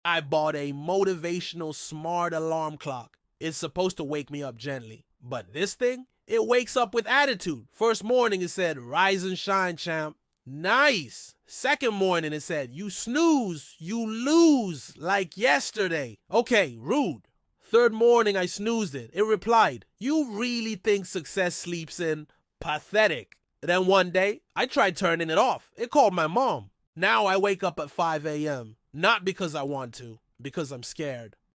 I bought a motivational smart alarm clock. It's supposed to wake me up gently. But this thing, it wakes up with attitude. First morning it said, rise and shine, champ. Nice. Second morning it said, you snooze, you lose, like yesterday. Okay, rude. Third morning I snoozed it. It replied, you really think success sleeps in? Pathetic. Then one day, I tried turning it off. It called my mom. Now I wake up at 5 a.m. Not because I want to, because I'm scared.